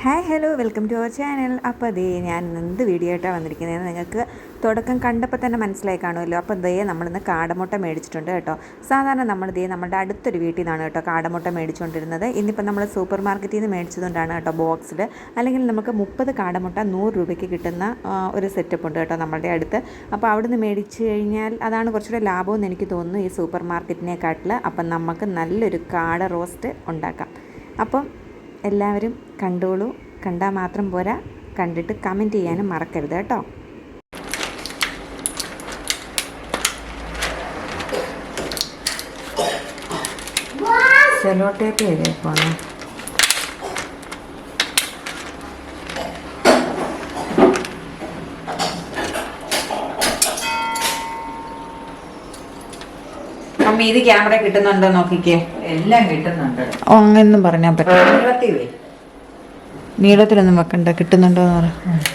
Hi hello welcome to our channel. അപ്പോൾ അതേ ഞാൻ എന്ത് വീഡിയോ ആയിട്ടാണ് വന്നിരിക്കുന്നത് നിങ്ങൾക്ക് തുടക്കം കണ്ടപ്പോൾ തന്നെ മനസ്സിലായി കാണുമല്ലോ. അപ്പോൾ ഇതേ നമ്മളിന്ന് കാടമുട്ട മേടിച്ചിട്ടുണ്ട് കേട്ടോ. സാധാരണ നമ്മുടെ അടുത്തൊരു വീട്ടിൽ നിന്നാണ് കേട്ടോ കാടമുട്ട മേടിച്ചുകൊണ്ടിരുന്നത്. ഇന്നിപ്പോൾ നമ്മൾ സൂപ്പർ മാർക്കറ്റിൽ നിന്ന് മേടിച്ചതുകൊണ്ടാണ് കേട്ടോ ബോക്സിൽ. അല്ലെങ്കിൽ നമുക്ക് 30 കാടമുട്ട 100 രൂപയ്ക്ക് കിട്ടുന്ന ഒരു സെറ്റപ്പ് ഉണ്ട് കേട്ടോ നമ്മളുടെ അടുത്ത്. അപ്പോൾ അവിടെ നിന്ന് മേടിച്ച് കഴിഞ്ഞാൽ അതാണ് കുറച്ചുകൂടെ ലാഭമെന്ന് എനിക്ക് തോന്നുന്നു ഈ സൂപ്പർ മാർക്കറ്റിനെക്കാട്ടിൽ. അപ്പം നമുക്ക് നല്ലൊരു കാട റോസ്റ്റ് ഉണ്ടാക്കാം. അപ്പം എല്ലാവരും കണ്ടോളൂ. കണ്ടാൽ മാത്രം പോരാ, കണ്ടിട്ട് കമൻറ്റ് ചെയ്യാനും മറക്കരുത് കേട്ടോ. സെലോ ടേപ്പ് ചെയ്തേക്കാണ്. അമ്മ ഇത് ക്യാമറ കിട്ടുന്നുണ്ടോ നോക്കിക്കേ. എല്ലാം കിട്ടുന്നുണ്ട്. അങ്ങനെയൊന്നും പറഞ്ഞാൽ പറ്റും. നീളത്തിലൊന്നും വെക്കണ്ട, കിട്ടുന്നുണ്ടോ എന്ന് പറയാം.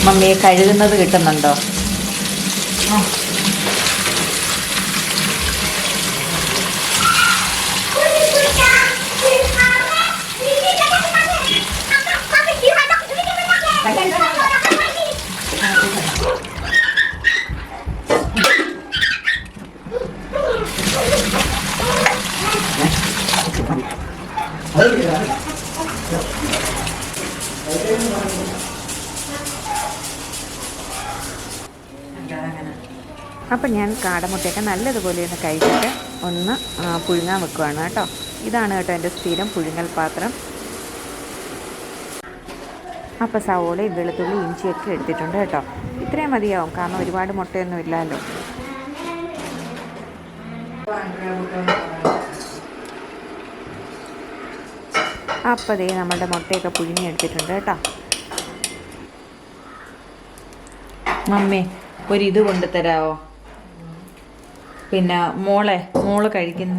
മമ്മിയെ കഴുകുന്നത് കിട്ടുന്നുണ്ടോ? അപ്പം ഞാൻ കാടമുട്ടയൊക്കെ നല്ലതുപോലെ ഒന്ന് കഴിച്ചിട്ട് ഒന്ന് പുഴുങ്ങാൻ വെക്കുവാണ് കേട്ടോ. ഇതാണ് കേട്ടോ എൻ്റെ സ്ഥിരം പുഴുങ്ങൽ പാത്രം. അപ്പോൾ സവോളയും വെളുത്തുള്ളി ഇഞ്ചിയൊക്കെ എടുത്തിട്ടുണ്ട് കേട്ടോ. ഇത്രയും മതിയാവും, കാരണം ഒരുപാട് മുട്ടയൊന്നും ഇല്ലല്ലോ. അപ്പോൾ ദേ നമ്മളുടെ മുട്ടയൊക്കെ പുഴുങ്ങി എടുത്തിട്ടുണ്ട് കേട്ടോ. മമ്മി ഒരിത് കൊണ്ടുതരാമോ? പിന്നെ മോള് കഴിക്കുന്ന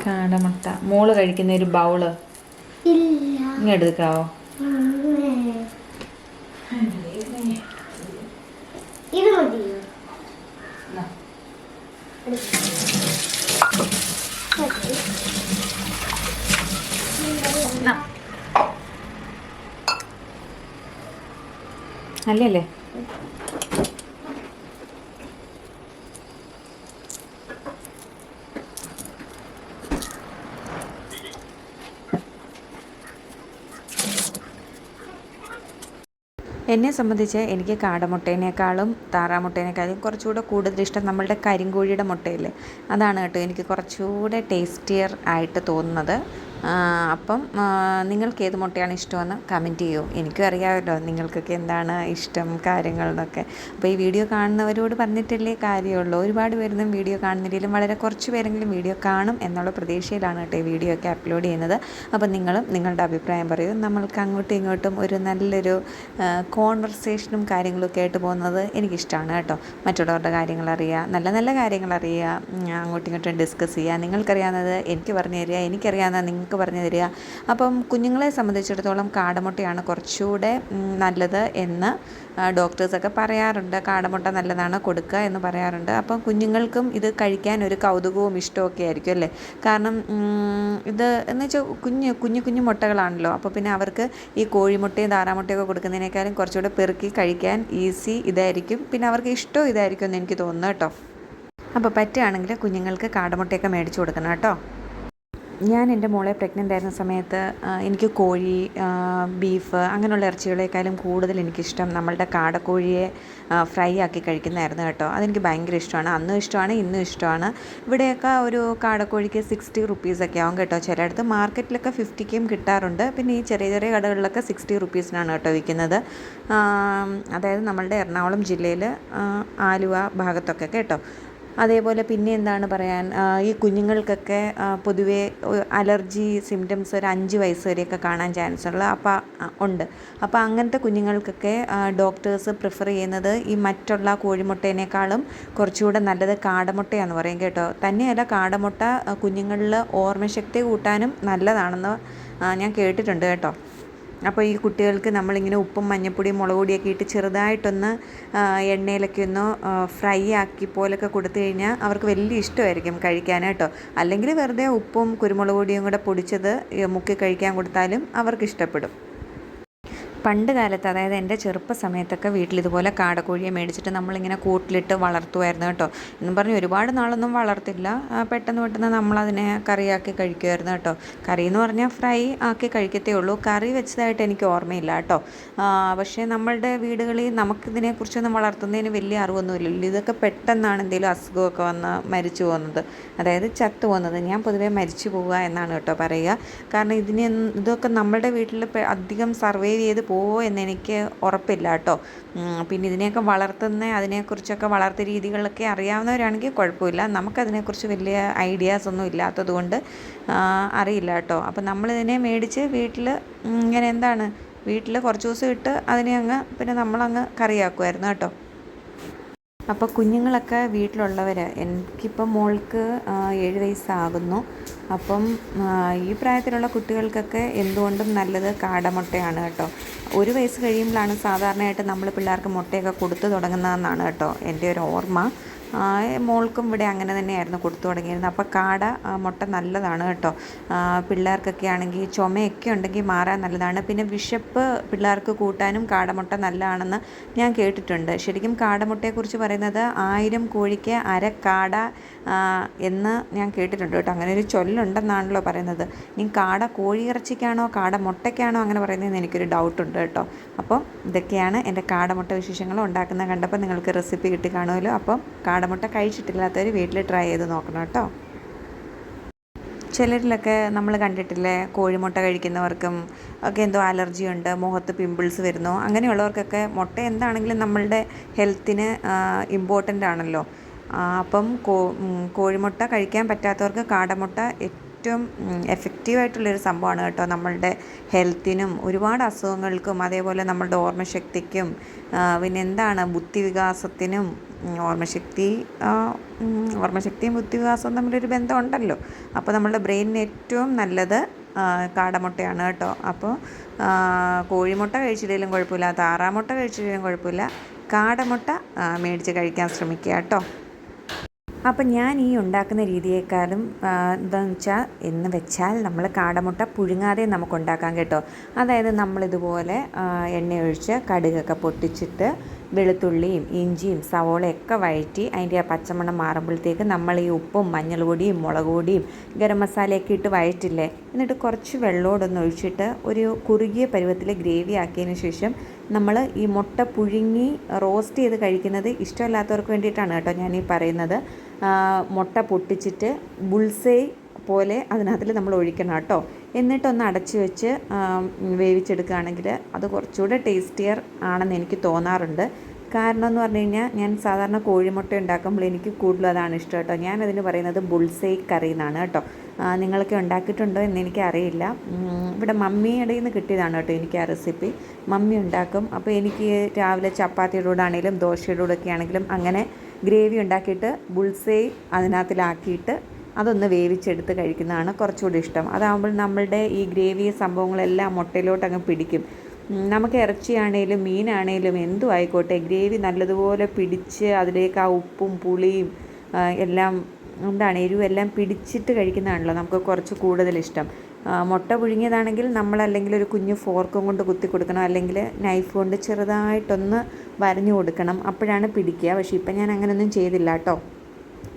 കാടമുട്ട മോള് കഴിക്കുന്ന ഒരു ബൗള് ഇങ്ങനെ എടുക്കാവോ? അല്ലേ? എന്നെ സംബന്ധിച്ച് എനിക്ക് കാടമുട്ടേനേക്കാളും താറാമുട്ടേനേക്കാളും കുറച്ചുകൂടെ കൂടുതൽ ഇഷ്ടം നമ്മളുടെ കരിങ്കോഴിയുടെ മുട്ടയില്ലേ, അതാണ് കേട്ടോ എനിക്ക് കുറച്ചുകൂടെ ടേസ്റ്റിയർ ആയിട്ട് തോന്നുന്നത്. അപ്പം നിങ്ങൾക്ക് ഏത് മുട്ടയാണ് ഇഷ്ടമെന്ന് കമൻറ്റ് ചെയ്യൂ. എനിക്കും അറിയാമല്ലോ നിങ്ങൾക്കൊക്കെ എന്താണ് ഇഷ്ടം കാര്യങ്ങളെന്നൊക്കെ. അപ്പോൾ ഈ വീഡിയോ കാണുന്നവരോട് പറഞ്ഞിട്ടല്ലേ കാര്യമുള്ളൂ. ഒരുപാട് പേരൊന്നും വീഡിയോ കാണുന്നില്ലെങ്കിലും വളരെ കുറച്ച് പേരെങ്കിലും വീഡിയോ കാണും എന്നുള്ള പ്രതീക്ഷയിലാണ് കേട്ടോ ഈ വീഡിയോ ഒക്കെ അപ്ലോഡ് ചെയ്യുന്നത്. അപ്പം നിങ്ങളും നിങ്ങളുടെ അഭിപ്രായം പറയൂ. നമ്മൾക്ക് അങ്ങോട്ടും ഇങ്ങോട്ടും ഒരു നല്ലൊരു കോൺവെർസേഷനും കാര്യങ്ങളൊക്കെ ആയിട്ട് പോകുന്നത് എനിക്കിഷ്ടമാണ് കേട്ടോ. മറ്റുള്ളവരുടെ കാര്യങ്ങൾ അറിയുക, നല്ല നല്ല കാര്യങ്ങൾ അറിയുക, അങ്ങോട്ടും ഇങ്ങോട്ടും ഡിസ്കസ് ചെയ്യുക. നിങ്ങൾക്കറിയാവുന്നത് എനിക്ക് പറഞ്ഞു തരിക, എനിക്കറിയാവുന്നത് നിങ്ങൾക്ക് പറഞ്ഞു തരിക. അപ്പം കുഞ്ഞുങ്ങളെ സംബന്ധിച്ചിടത്തോളം കാടമുട്ടയാണ് കുറച്ചുകൂടെ നല്ലത് എന്ന് ഡോക്ടേഴ്സൊക്കെ പറയാറുണ്ട്. കാടമുട്ട നല്ലതാണ് കൊടുക്കുക എന്ന് പറയാറുണ്ട്. അപ്പം കുഞ്ഞുങ്ങൾക്കും ഇത് കഴിക്കാൻ ഒരു കൗതുകവും ഇഷ്ടമൊക്കെ ആയിരിക്കും അല്ലേ. കാരണം ഇത് എന്ന് വെച്ചാൽ കുഞ്ഞു മുട്ടകളാണല്ലോ. അപ്പോൾ പിന്നെ അവർക്ക് ഈ കോഴിമുട്ടയും താറാമുട്ടയൊക്കെ കൊടുക്കുന്നതിനേക്കാളും കുറച്ചുകൂടെ പെറുക്കി കഴിക്കാൻ ഈസി ഇതായിരിക്കും. പിന്നെ അവർക്ക് ഇഷ്ടവും ഇതായിരിക്കും എന്ന് എനിക്ക് തോന്നുന്നു കേട്ടോ. അപ്പോൾ പറ്റുകയാണെങ്കിൽ കുഞ്ഞുങ്ങൾക്ക് കാടമുട്ടയൊക്കെ മേടിച്ച് കൊടുക്കണം കേട്ടോ. ഞാൻ എൻ്റെ മോളെ പ്രഗ്നൻ്റ് ആയിരുന്ന സമയത്ത് എനിക്ക് കോഴി, ബീഫ് അങ്ങനെയുള്ള ഇറച്ചികളെക്കാളും കൂടുതൽ എനിക്കിഷ്ടം നമ്മളുടെ കാടക്കോഴിയെ ഫ്രൈ ആക്കി കഴിക്കുന്നതായിരുന്നു കേട്ടോ. അതെനിക്ക് ഭയങ്കര ഇഷ്ടമാണ്. അന്നും ഇഷ്ടമാണ്, ഇന്നും ഇഷ്ടമാണ്. ഇവിടെയൊക്കെ ഒരു കാടക്കോഴിക്ക് 60 റുപ്പീസൊക്കെ ആവും കേട്ടോ. ചിലയിടത്ത് മാർക്കറ്റിലൊക്കെ 50ക്കും കിട്ടാറുണ്ട്. പിന്നെ ഈ ചെറിയ ചെറിയ കടകളിലൊക്കെ 60 റുപ്പീസിനാണ് കേട്ടോ വിൽക്കുന്നത്. അതായത് നമ്മളുടെ എറണാകുളം ജില്ലയിൽ ആലുവ ഭാഗത്തൊക്കെ കേട്ടോ. അതേപോലെ പിന്നെ എന്താണ് പറയാൻ, ഈ കുഞ്ഞുങ്ങൾക്കൊക്കെ പൊതുവേ അലർജി സിംറ്റംസ് ഒരു 5 വയസ്സ് വരെയൊക്കെ കാണാൻ ചാൻസ് ഉണ്ട്. അപ്പോൾ അങ്ങനത്തെ കുഞ്ഞുങ്ങൾക്കൊക്കെ ഡോക്ടേഴ്സ് പ്രിഫർ ചെയ്യുന്നത് ഈ മറ്റുള്ള കോഴിമുട്ടേനേക്കാളും കുറച്ചുകൂടെ നല്ലത് കാടമുട്ടയാണെന്ന് പറയും കേട്ടോ. തന്നെയല്ല, കാടമുട്ട കുഞ്ഞുങ്ങളിൽ ഓർമ്മശക്തി കൂട്ടാനും നല്ലതാണെന്ന് ഞാൻ കേട്ടിട്ടുണ്ട് കേട്ടോ. അപ്പോൾ ഈ കുട്ടികൾക്ക് നമ്മളിങ്ങനെ ഉപ്പും മഞ്ഞൾപ്പൊടിയും മുളക് പൊടിയൊക്കെ ഇട്ട് ചെറുതായിട്ടൊന്ന് എണ്ണയിലൊക്കെ ഒന്ന് ഫ്രൈ ആക്കി പോലൊക്കെ കൊടുത്തു കഴിഞ്ഞാൽ അവർക്ക് വലിയ ഇഷ്ടമായിരിക്കും കഴിക്കാൻ കേട്ടോ. അല്ലെങ്കിൽ വെറുതെ ഉപ്പും കുരുമുളക് പൊടിയും കൂടെ പൊടിച്ചത് മുക്കി കഴിക്കാൻ കൊടുത്താലും അവർക്ക് ഇഷ്ടപ്പെടും. പണ്ട് കാലത്ത്, അതായത് എൻ്റെ ചെറുപ്പ സമയത്തൊക്കെ വീട്ടിലിതുപോലെ കാടക്കോഴിയെ മേടിച്ചിട്ട് നമ്മളിങ്ങനെ കൂട്ടിലിട്ട് വളർത്തുമായിരുന്നു കേട്ടോ. എന്നും പറഞ്ഞ് ഒരുപാട് നാളൊന്നും വളർത്തില്ല, പെട്ടെന്ന് നമ്മളതിനെ കറിയാക്കി കഴിക്കുമായിരുന്നു കേട്ടോ. കറി എന്ന് പറഞ്ഞാൽ ഫ്രൈ ആക്കി കഴിക്കത്തേ ഉള്ളൂ, കറി വെച്ചതായിട്ട് എനിക്ക് ഓർമ്മയില്ല കേട്ടോ. പക്ഷേ നമ്മളുടെ വീടുകളിൽ നമുക്കിതിനെക്കുറിച്ചൊന്നും വളർത്തുന്നതിന് വലിയ അറിവൊന്നുമില്ലല്ലോ. ഇതൊക്കെ പെട്ടെന്നാണ് എന്തെങ്കിലും അസുഖമൊക്കെ വന്ന് മരിച്ചു പോകുന്നത്, അതായത് ചത്തു പോകുന്നത്. ഞാൻ പൊതുവേ മരിച്ചു പോവുക എന്നാണ് കേട്ടോ പറയുക. കാരണം ഇതൊക്കെ നമ്മളുടെ വീട്ടിൽ അധികം സർവൈവ് ചെയ്ത് പോവോ എന്നെനിക്ക് ഉറപ്പില്ല കേട്ടോ. പിന്നെ ഇതിനെയൊക്കെ അതിനെക്കുറിച്ചൊക്കെ വളർത്തു രീതികളൊക്കെ അറിയാവുന്നവരാണെങ്കിൽ കുഴപ്പമില്ല. നമുക്കതിനെക്കുറിച്ച് വലിയ ഐഡിയാസ് ഒന്നും ഇല്ലാത്തത് കൊണ്ട് അറിയില്ല കേട്ടോ. അപ്പം നമ്മളിതിനെ മേടിച്ച് വീട്ടിൽ കുറച്ച് ദിവസം ഇട്ട് പിന്നെ നമ്മളങ്ങ് കറിയാക്കുമായിരുന്നു കേട്ടോ. അപ്പോൾ കുഞ്ഞുങ്ങളൊക്കെ വീട്ടിലുള്ളവർ, എനിക്കിപ്പം മോൾക്ക് 7 വയസ്സാകുന്നു. അപ്പം ഈ പ്രായത്തിലുള്ള കുട്ടികൾക്കൊക്കെ എന്തുകൊണ്ടും നല്ലത് കാടമുട്ടയാണ് കേട്ടോ. 1 വയസ്സ് കഴിയുമ്പോഴാണ് സാധാരണയായിട്ട് നമ്മൾ പിള്ളേർക്ക് മുട്ടയൊക്കെ കൊടുത്തു തുടങ്ങുന്നതെന്നാണ് കേട്ടോ എൻ്റെ ഒരു ഓർമ്മ. മോൾക്കും ഇവിടെ അങ്ങനെ തന്നെയായിരുന്നു കൊടുത്തു തുടങ്ങിയിരുന്നത്. അപ്പോൾ മുട്ട നല്ലതാണ് കേട്ടോ. പിള്ളേർക്കൊക്കെ ആണെങ്കിൽ ചുമയൊക്കെ ഉണ്ടെങ്കിൽ മാറാൻ നല്ലതാണ്. പിന്നെ വിശപ്പ് പിള്ളേർക്ക് കൂട്ടാനും കാടമുട്ട നല്ലതാണെന്ന് ഞാൻ കേട്ടിട്ടുണ്ട്. ശരിക്കും കാടമുട്ടയെക്കുറിച്ച് പറയുന്നത് 1000 കോഴിക്ക് അര കാട എന്ന് ഞാൻ കേട്ടിട്ടുണ്ട് കേട്ടോ. അങ്ങനെ ഒരു ചൊല്ലുണ്ടെന്നാണല്ലോ പറയുന്നത്. ഇനി കാട കോഴിയിറച്ചിക്കാണോ കാട മുട്ടയ്ക്കാണോ അങ്ങനെ പറയുന്നതെന്ന് എനിക്കൊരു ഡൗട്ടുണ്ട് കേട്ടോ. അപ്പം ഇതൊക്കെയാണ് എൻ്റെ കാടമുട്ട വിശേഷങ്ങൾ. ഉണ്ടാക്കുന്നത് കണ്ടപ്പോൾ നിങ്ങൾക്ക് റെസിപ്പി കിട്ടി കാണുമല്ലോ. അപ്പം കാടമുട്ട കഴിച്ചിട്ടില്ലാത്തവർ വീട്ടിൽ ട്രൈ ചെയ്ത് നോക്കണം കേട്ടോ. ചിലരിലൊക്കെ നമ്മൾ കണ്ടിട്ടില്ലേ, കോഴിമുട്ട കഴിക്കുന്നവർക്കും ഒക്കെ എന്തോ അലർജി ഉണ്ട്, മുഖത്ത് പിമ്പിൾസ് വരുന്നു. അങ്ങനെയുള്ളവർക്കൊക്കെ മുട്ട എന്താണെങ്കിലും നമ്മളുടെ ഹെൽത്തിന് ഇമ്പോർട്ടൻ്റ് ആണല്ലോ. അപ്പം കോഴിമുട്ട കഴിക്കാൻ പറ്റാത്തവർക്ക് കാടമുട്ട ഏറ്റവും എഫക്റ്റീവായിട്ടുള്ളൊരു സംഭവമാണ് കേട്ടോ. നമ്മളുടെ ഹെൽത്തിനും ഒരുപാട് അസുഖങ്ങൾക്കും അതേപോലെ നമ്മളുടെ ഓർമ്മശക്തിക്കും പിന്നെ ബുദ്ധിവികാസത്തിനും ഓർമ്മശക്തിയും ബുദ്ധിവികാസവും തമ്മിലൊരു ബന്ധമുണ്ടല്ലോ. അപ്പോൾ നമ്മളുടെ ബ്രെയിനിന് ഏറ്റവും നല്ലത് കാടമുട്ടയാണ് കേട്ടോ. അപ്പോൾ കോഴിമുട്ട കഴിച്ചില്ലെങ്കിലും കുഴപ്പമില്ല, താറാമുട്ട കഴിച്ചില്ലെങ്കിലും കുഴപ്പമില്ല, കാടമുട്ട മേടിച്ച് കഴിക്കാൻ ശ്രമിക്കുക കേട്ടോ. അപ്പം ഞാൻ ഈ ഉണ്ടാക്കുന്ന രീതിയേക്കാളും എന്താണെന്ന് വെച്ചാൽ നമ്മൾ കാടമുട്ട പുഴുങ്ങാതെ നമുക്ക് ഉണ്ടാക്കാം കേട്ടോ. അതായത് നമ്മളിതുപോലെ എണ്ണയൊഴിച്ച് കടുകൊക്കെ പൊട്ടിച്ചിട്ട് വെളുത്തുള്ളിയും ഇഞ്ചിയും സവോളയൊക്കെ വഴറ്റി അതിൻ്റെ ആ പച്ചമണം മാറുമ്പോഴത്തേക്ക് നമ്മൾ ഈ ഉപ്പും മഞ്ഞൾപ്പൊടിയും മുളക് പൊടിയും ഗരം മസാലയൊക്കെ ഇട്ട് വഴറ്റില്ലേ, എന്നിട്ട് കുറച്ച് വെള്ളമോടൊന്ന് ഒഴിച്ചിട്ട് ഒരു കുറുകിയ പരുവത്തിൽ ഗ്രേവി ആക്കിയതിന് ശേഷം നമ്മൾ ഈ മുട്ട പുഴുങ്ങി റോസ്റ്റ് ചെയ്ത് കഴിക്കുന്നത് ഇഷ്ടമില്ലാത്തവർക്ക് വേണ്ടിയിട്ടാണ് കേട്ടോ ഞാൻ ഈ പറയുന്നത്. മുട്ട പൊട്ടിച്ചിട്ട് ബുൾസൈ പോലെ അതിനകത്തിൽ നമ്മൾ ഒഴിക്കണം കേട്ടോ. എന്നിട്ടൊന്ന് അടച്ച് വെച്ച് വേവിച്ചെടുക്കുകയാണെങ്കിൽ അത് കുറച്ചുകൂടെ ടേസ്റ്റിയർ ആണെന്ന് എനിക്ക് തോന്നാറുണ്ട്. കാരണം എന്ന് പറഞ്ഞു കഴിഞ്ഞാൽ ഞാൻ സാധാരണ കോഴിമുട്ട ഉണ്ടാക്കുമ്പോൾ എനിക്ക് കൂടുതലും അതാണ് ഇഷ്ടം കേട്ടോ. ഞാനതിന് പറയുന്നത് ബുൾസൈ കറി എന്നാണ് കേട്ടോ. നിങ്ങളൊക്കെ ഉണ്ടാക്കിയിട്ടുണ്ടോ എന്ന് എനിക്കറിയില്ല. ഇവിടെ മമ്മിയുടെ നിന്ന് കിട്ടിയതാണ് കേട്ടോ എനിക്ക് ആ റെസിപ്പി. മമ്മി ഉണ്ടാക്കും. അപ്പോൾ എനിക്ക് രാവിലെ ചപ്പാത്തിയുടെ കൂടെ ആണെങ്കിലും ദോശയുടെ കൂടെയൊക്കെ ആണെങ്കിലും അങ്ങനെ ഗ്രേവി ഉണ്ടാക്കിയിട്ട് ബുൾസൈ അതിനകത്തിലാക്കിയിട്ട് അതൊന്ന് വേവിച്ചെടുത്ത് കഴിക്കുന്നതാണ് കുറച്ചുകൂടി ഇഷ്ടം. അതാകുമ്പോൾ നമ്മളുടെ ഈ ഗ്രേവി സംഭവങ്ങളെല്ലാം മുട്ടയിലോട്ട് അങ്ങ് പിടിക്കും. നമുക്ക് ഇറച്ചിയാണേലും മീനാണേലും എന്തും ആയിക്കോട്ടെ, ഗ്രേവി നല്ലതുപോലെ പിടിച്ച് അതിലേക്ക് ആ ഉപ്പും പുളിയും എല്ലാം എരിവെല്ലാം പിടിച്ചിട്ട് കഴിക്കുന്നതാണല്ലോ നമുക്ക് കുറച്ച് കൂടുതൽ ഇഷ്ടം. മുട്ട പുഴുങ്ങിയതാണെങ്കിൽ നമ്മളല്ലെങ്കിൽ ഒരു കുഞ്ഞു ഫോർക്കും കൊണ്ട് കുത്തി കൊടുക്കണം, അല്ലെങ്കിൽ നൈഫ് കൊണ്ട് ചെറുതായിട്ടൊന്ന് വരഞ്ഞു കൊടുക്കണം, അപ്പോഴാണ് പിടിക്കുക. പക്ഷേ ഇപ്പം ഞാൻ അങ്ങനെയൊന്നും ചെയ്തില്ല കേട്ടോ.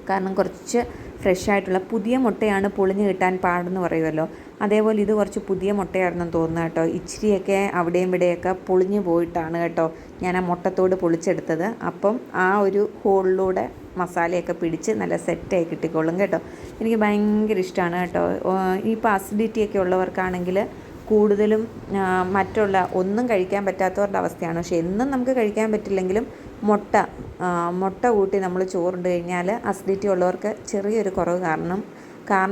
കാരണം കുറച്ച് ഫ്രഷായിട്ടുള്ള പുതിയ മുട്ടയാണ് പൊളിഞ്ഞ് കിട്ടാൻ പാടെന്ന് പറയുമല്ലോ, അതേപോലെ ഇത് കുറച്ച് പുതിയ മുട്ടയാണെന്ന് തോന്നുന്നു കേട്ടോ. ഇച്ചിരിയൊക്കെ അവിടെയും ഇവിടെയൊക്കെ പൊളിഞ്ഞ് പോയിട്ടാണ് കേട്ടോ ഞാൻ ആ മുട്ടത്തോട് പൊളിച്ചെടുത്തത്. അപ്പം ആ ഒരു ഹോളിലൂടെ മസാലയൊക്കെ പിടിച്ച് നല്ല സെറ്റായി കിട്ടിക്കോളും കേട്ടോ. എനിക്ക് ഭയങ്കര ഇഷ്ടമാണ് കേട്ടോ. ഇപ്പോൾ അസിഡിറ്റിയൊക്കെ ഉള്ളവർക്കാണെങ്കിൽ കൂടുതലും മറ്റുള്ള ഒന്നും കഴിക്കാൻ പറ്റാത്തവരുടെ അവസ്ഥയാണ്. പക്ഷേ എന്നും നമുക്ക് കഴിക്കാൻ പറ്റില്ലെങ്കിലും മുട്ട മുട്ട കൂട്ടി നമ്മൾ ചോറുണ്ട് കഴിഞ്ഞാൽ അസിഡിറ്റി ഉള്ളവർക്ക് ചെറിയൊരു കുറവ് കാരണം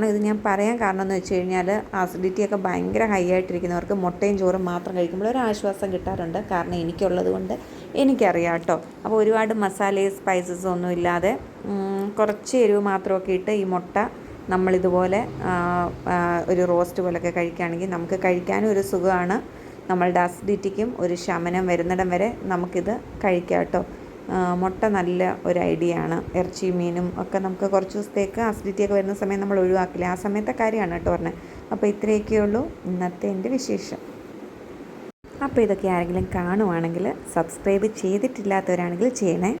ഇത് ഞാൻ പറയാൻ കാരണം എന്ന് വെച്ച് കഴിഞ്ഞാൽ അസിഡിറ്റിയൊക്കെ ഭയങ്കര ഹൈ ആയിട്ടിരിക്കുന്നവർക്ക് മുട്ടയും ചോറും മാത്രം കഴിക്കുമ്പോൾ ഒരു ആശ്വാസം കിട്ടാറുണ്ട്. കാരണം എനിക്കുള്ളത് കൊണ്ട് എനിക്കറിയാം കേട്ടോ. അപ്പോൾ ഒരുപാട് മസാലയും സ്പൈസസും ഒന്നും ഇല്ലാതെ കുറച്ച് എരിവ് മാത്രമൊക്കെ ഇട്ട് ഈ മുട്ട നമ്മളിതുപോലെ ഒരു റോസ്റ്റ് പോലൊക്കെ കഴിക്കുകയാണെങ്കിൽ നമുക്ക് കഴിക്കാനും ഒരു സുഖമാണ്. നമ്മളുടെ അസിഡിറ്റിക്കും ഒരു ശമനം വരുന്നിടം വരെ നമുക്കിത് കഴിക്കാം കേട്ടോ. മുട്ട നല്ല ഒരു ഐഡിയ ആണ്. ഇറച്ചിയും മീനും ഒക്കെ നമുക്ക് കുറച്ച് ദിവസത്തേക്ക് അസിഡിറ്റിയൊക്കെ വരുന്ന സമയം നമ്മൾ ഒഴിവാക്കില്ല, ആ സമയത്തെ കാര്യമാണ് കേട്ടോ പറഞ്ഞത്. അപ്പോൾ ഇത്രയൊക്കെ ഉള്ളൂ ഇന്നത്തെ എൻ്റെ വിശേഷം. അപ്പോൾ ഇതൊക്കെ ആരെങ്കിലും കാണുവാണെങ്കിൽ സബ്സ്ക്രൈബ് ചെയ്തിട്ടില്ലാത്തവരാണെങ്കിൽ ചെയ്യണേ.